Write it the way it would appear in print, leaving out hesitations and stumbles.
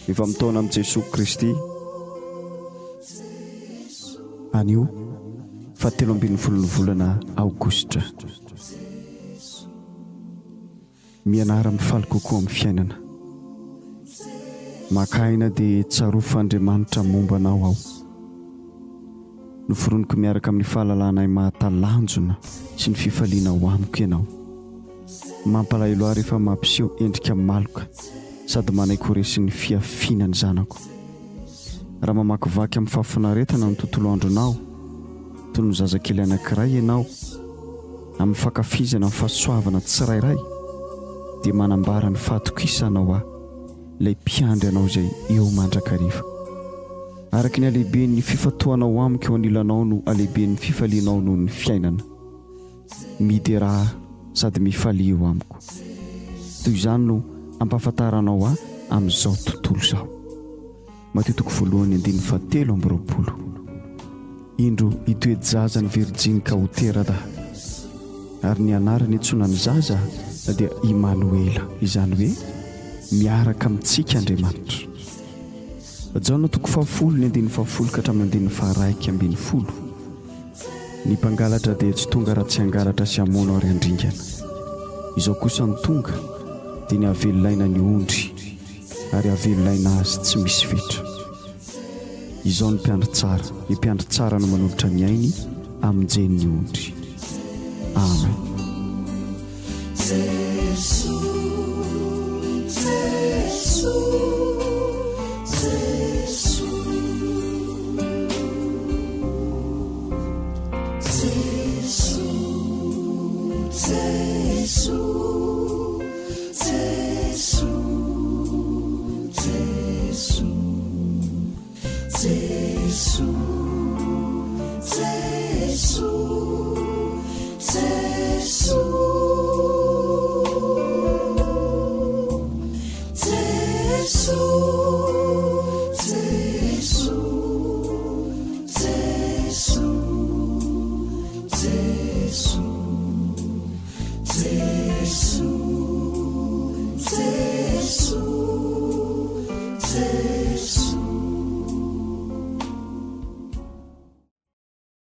Mifamotoana amin'ny Jesoa Kristy. Anio 17 volana aogositra. Mianara mifaly kokoa amin'ny fiainana. Makà aina dia tsarovy Andriamanitra momba anao aho. Noforoniko miaraka amin'ny fahalalana mahatalanjona sy ny fifaliana ho amiko ianao. Mampalahelo ahy rehefa mampiseho endrika maloka sady manaikoresi ny fiafiana ny zanako. Raha mamakivaky amin'ny fahafinaretana ny tontolo andronao, toy ny zazakely anankiray ianao, amin'ny fankafizana amin'ny fahasoavana tsirairay, dia manambara ny fahatokisanao aho, ilay mpiandry anao izay eo mandrakariva. Araka ny alehiben'ny fifatoanao amiko eo anilanao no alehiben'ny fifalianao noho ny fiainana. Midy raha sady mifaly eo amiko. Toy izany no ampahafantaranao aho amin'izao tontolo izao. Matitoko voalohany 7:20. Indro itoedy zaza ny virjinika ho terada, ary ny anarany itsonany zaza dia Imanoela, izany hoe miaraka amintsika Andriamanitra. Jaona 10:20 ka hatramin'ny 11:1. Ny mpangalatra dia tsy tonga raha tsy hangalatra sy hamoana ary handringana. Izao kosa ny tonga dia ny havelonaina ny ondry ary havelonaina azy tsy misy fetra. Izao ny mpiandry tsara no manolotra ny ainy amin'izay ny ondry. Amen.